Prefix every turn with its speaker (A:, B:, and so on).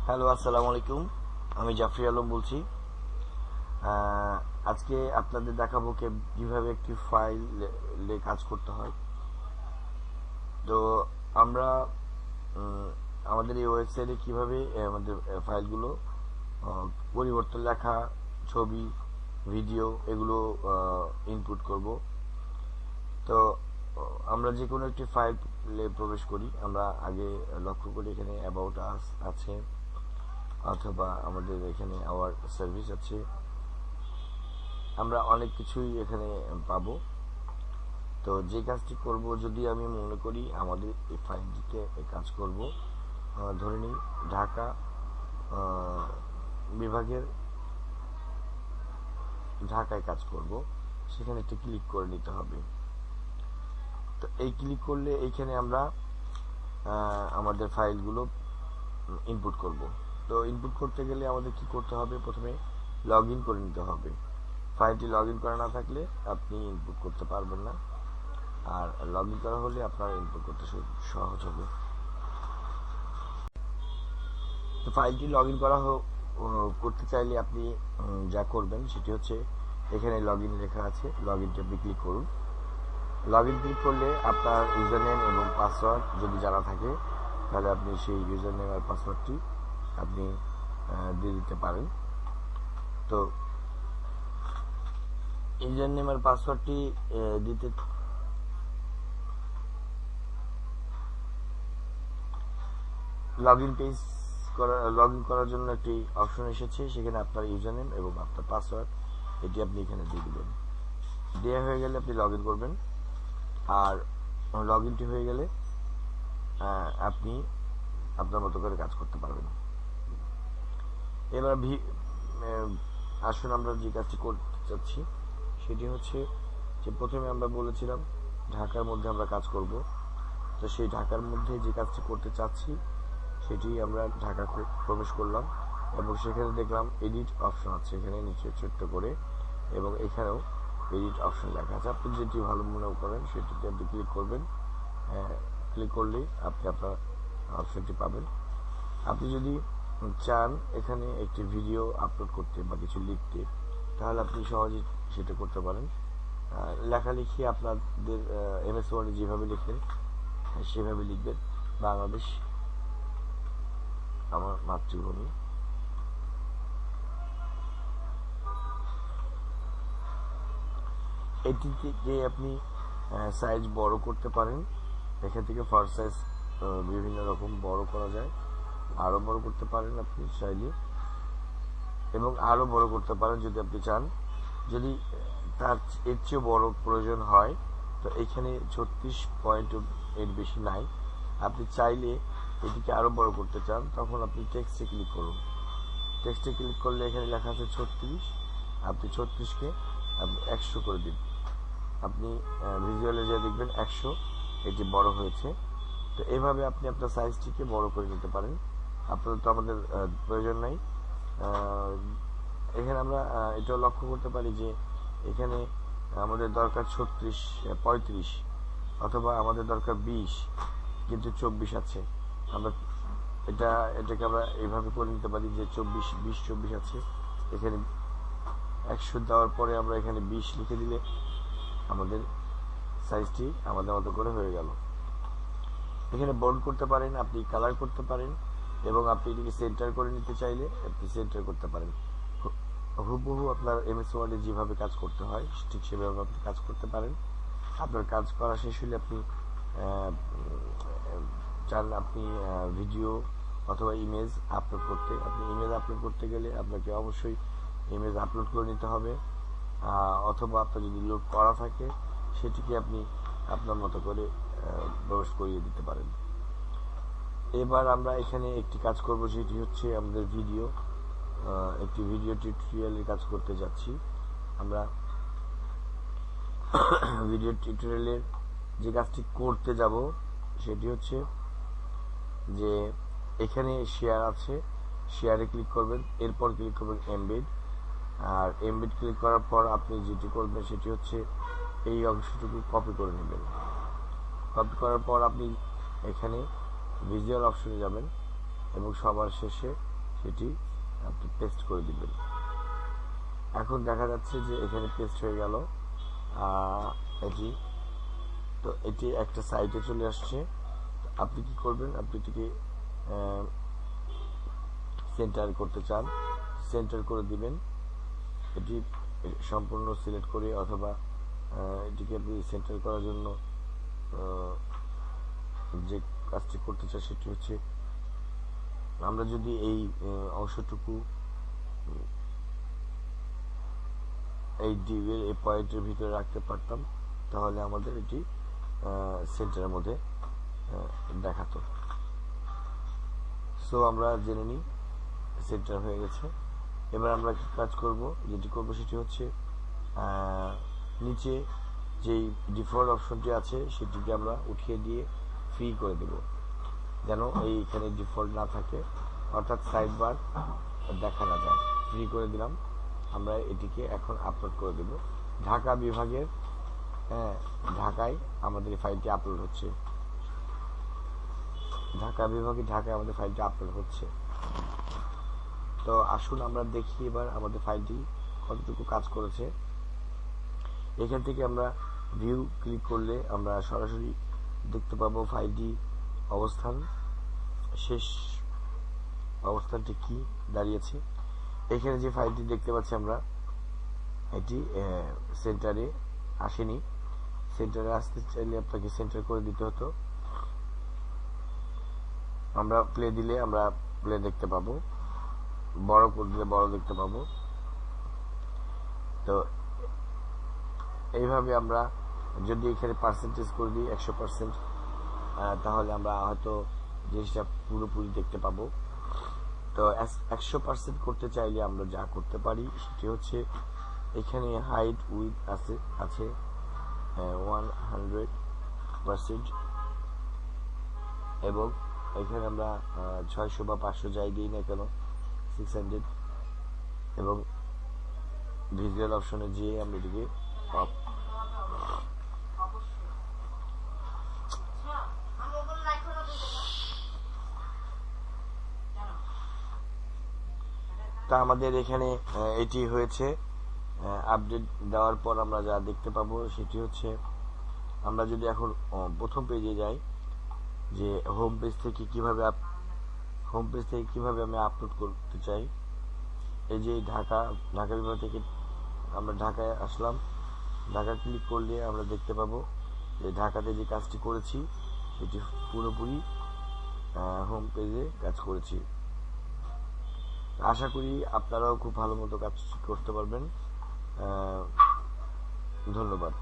A: Hello, আসসালামু আলাইকুম। আমি জাফরি আলম বলছি। আহ, আজকে আপনাদের দেখাবো কিভাবে একটি ফাইলে কাজ করতে হয়। তো আমরা উম, আমাদের এই ওয়েবসাইটে কিভাবে আমাদের ফাইলগুলো পরিবর্তন লেখা, ছবি, ভিডিও এগুলো ইনপুট করব। তো আমরা যে কোনো একটি ফাইলে প্রবেশ করি, আমরা আগে লক্ষ্য করি এখানে অ্যাবাউট আস আছে, অথবা আমাদের এখানে আওয়ার সার্ভিস আছে। আমরা অনেক কিছুই এখানে পাবো। তো যে কাজটি করব, যদি আমি মনে করি আমাদের এই ফাইলটিতে কাজ করব, ধরে নিই ঢাকা বিভাগের ঢাকায় কাজ করব, সেখানে একটি ক্লিক করে নিতে হবে। তো এই ক্লিক করলে এইখানে আমরা আমাদের ফাইলগুলো ইনপুট করব। তো ইনপুট করতে গেলে আমাদের কি করতে হবে, প্রথমে লগ ইন করে নিতে হবে। ফাইলটি লগ ইন করা না থাকলে আপনি ইনপুট করতে পারবেন না, আর লগ ইন করা হলে আপনার ইনপুট করতে সহজ হবে। তো ফাইলটি লগ ইন করতে চাইলে আপনি যা করবেন সেটি হচ্ছে, এখানে লগ ইন লেখা আছে, লগ ইনটি আপনি ক্লিক করুন। লগ ইন ক্লিক করলে আপনার ইউজার নেম এবং পাসওয়ার্ড যদি জানা থাকে, তাহলে আপনি সেই ইউজার নেম আর পাসওয়ার্ডটি আপনি দিয়ে দিতে পারেন। তো ইউজার নেম আর পাসওয়ার্ডটি দিতে লগ ইন করার জন্য একটি অপশন এসেছে, সেখানে আপনার ইউজার নেম এবং আপনার পাসওয়ার্ড এটি আপনি এখানে দিয়ে দিবেন। দেওয়া হয়ে গেলে আপনি লগ ইন করবেন, আর লগ ইনটি হয়ে গেলে আপনি আপনার মতো করে কাজ করতে পারবেন। এবার আসুন আমরা যে কাজটি করতে চাচ্ছি সেটি হচ্ছে যে, প্রথমে আমরা বলেছিলাম ঢাকার মধ্যে আমরা কাজ করব। তো সেই ঢাকার মধ্যে যে কাজটি করতে চাচ্ছি সেটি আমরা ঢাকা প্রবেশ করলাম, এবং সেখানে দেখলাম এডিট অপশন আছে এখানে নিচে ছোট্ট করে, এবং এখানেও এডিট অপশন লেখা আছে। আপনি যেটি ভালো মনে করেন সেটিতে আপনি ক্লিক করবেন। ক্লিক করলেই আপনি আপনার অপশনটি পাবেন। আপনি যদি চান এখানে একটি ভিডিও আপলোড করতে বা কিছু লিখতে, তাহলে আপনি সহজেই সেটা করতে পারেন। লেখালেখি আপনাদের এমএস ওয়ার্ডে যেভাবে লিখেন সেভাবে লিখবেন। বাংলাদেশ আমার মাতৃভূমি। এটিতে আপনি সাইজ বড় করতে পারেন। এখান থেকে ফার্স্ট সাইজ বিভিন্ন রকম বড় করা যায়, আরো বড় করতে পারেন আপনি চাইলে, এবং আরো বড় করতে পারেন যদি আপনি চান। যদি তার এর চেয়ে বড় প্রয়োজন হয়, তো এখানে 36 পয়েন্ট এর বেশি নাই। আপনি চাইলে এটিকে আরো বড় করতে চান, তখন আপনি টেক্সটে ক্লিক করুন। টেক্সটে ক্লিক করলে এখানে লেখা আছে 36, আপনি 36কে আপনি 100 করে দিন। আপনি ভিজুয়ালে যা দেখবেন 100 এটি বড় হয়েছে। তো এভাবে আপনি আপনার সাইজটিকে বড় করে নিতে পারেন। আপনাদের তো আমাদের প্রয়োজন নাই। এখানে আমরা এটাও লক্ষ্য করতে পারি যে এখানে আমাদের দরকার 36, 35, অথবা আমাদের দরকার 20, কিন্তু 24 আছে। আমরা এটাকে আমরা এইভাবে করে নিতে পারি যে 24, 20, 24 আছে, এখানে 100 দেওয়ার পরে আমরা এখানে 20 লিখে দিলে আমাদের সাইজটি আমাদের মতো করে হয়ে গেল। এখানে বোল্ড করতে পারেন, আপনি কালার করতে পারেন, এবং আপনি এটিকে সেন্টার করে নিতে চাইলে আপনি সেন্টার করতে পারেন। হুবহু আপনার এমএস ওয়ার্ডে যেভাবে কাজ করতে হয় ঠিক সেভাবে আপনি কাজ করতে পারেন। আপনার কাজ করা শেষ হলে আপনি চান আপনি ভিডিও অথবা ইমেজ আপলোড করতে, আপনি ইমেজ আপলোড করতে গেলে আপনাকে অবশ্যই ইমেজ আপলোড করে নিতে হবে, অথবা আপনার যদি লোড করা থাকে সেটিকে আপনি আপনার মতো করে প্রবেশ করিয়ে দিতে পারেন। এবার আমরা এখানে একটি কাজ করব, সেটি হচ্ছে আমাদের একটি ভিডিও টিউটোরিয়ালের কাজ করতে যাচ্ছি। আমরা ভিডিও টিউটোরিয়ালের যে কাজটি করতে যাব সেটি হচ্ছে যে, এখানে শেয়ার আছে, শেয়ারে ক্লিক করবেন, এরপর ক্লিক করবেন এমবেড, আর এমবেড ক্লিক করার পর আপনি যেটি করবেন সেটি হচ্ছে এই অংশটুকু কপি করে নেবেন। কপি করার পর আপনি এখানে ভিজুয়াল অপশনে যাবেন, এবং সবার শেষে সেটি আপনি পেস্ট করে দিবেন। এখন দেখা যাচ্ছে যে এখানে পেস্ট হয়ে গেল এটি। তো এটি একটা সাইটে চলে আসছে। আপনি কি করবেন, আপনি এটিকে সেন্টার করতে চান, সেন্টার করে দিবেন। এটি সম্পূর্ণ সিলেক্ট করে অথবা এটিকে আপনি সেন্টার করার জন্য যে কাজটি করতে চাই সেটি হচ্ছে, আমরা যদি এই অংশটুকু এই ডিভের এই পয়েন্টের ভিতরে রাখতে পারতাম, তাহলে আমাদের এটি সেন্টারের মধ্যে দেখাতো। সো আমরা জেনে নিই সেন্টার হয়ে গেছে। এবার আমরা কি কাজ করব, যেটি করব সেটি হচ্ছে নিচে যেই ডিফল্ট অপশনটি আছে সেটিকে আমরা উঠিয়ে দিয়ে ফ্রি করে দেব, যেন এইখানে ডিফল্ট না থাকে, অর্থাৎ সাইড বার দেখা না যায়। ফ্রি করে দিলাম। আমরা এটিকে এখন আপলোড করে দেব ঢাকা বিভাগের। ঢাকায় আমাদের ফাইলটি আপলোড হচ্ছে, ঢাকা বিভাগে ঢাকায় আমাদের ফাইলটি আপলোড হচ্ছে। তো আসুন আমরা দেখি এবার আমাদের ফাইলটি কতটুকু কাজ করেছে। এখান থেকে আমরা ভিউ ক্লিক করলে আমরা সরাসরি দেখতে পাবো ফাইলটি অবস্থান, শেষ অবস্থানটি কি দাঁড়িয়েছে। এখানে যে ফাইলটি দেখতে পাচ্ছি আমরা, এটি সেন্টারে আসেনি। সেন্টারে আসতে চাইলে আপনাকে সেন্টার করে দিতে হতো। আমরা প্লে দিলে আমরা প্লে দেখতে পাবো, বড় করে দিলে বড় দেখতে পাবো। তো এইভাবে আমরা যদি এখানে পার্সেন্টেজ করে দিই 100%, তাহলে আমরা হয়তো জিনিসটা পুরোপুরি দেখতে পাবো। তো 100% করতে চাইলে আমরা যা করতে পারি সেটি হচ্ছে, এখানে হাইট উইথ আছে 100%, এবং এখানে আমরা 600 বা 500 যাই দিই না কেন, 600, এবং ভিজুয়াল অপশনে যেয়ে আমরা এটিকে তা আমাদের এখানে এটি হয়েছে। আপডেট দেওয়ার পর আমরা যা দেখতে পাবো সেটি হচ্ছে, আমরা যদি এখন প্রথম পেজে যাই, যে হোম পেজ থেকে কিভাবে আমি আপলোড করতে চাই। এই যে ঢাকা বিভাগ থেকে আমরা ঢাকায় আসলাম, ঢাকা ক্লিক করলে আমরা দেখতে পাবো যে ঢাকাতে যে কাজটি করেছি সেটি পুরোপুরি হোম পেজে কাজ করেছি। আশা করি আপনারাও খুব ভালো মতো কাজ করতে পারবেন। ধন্যবাদ।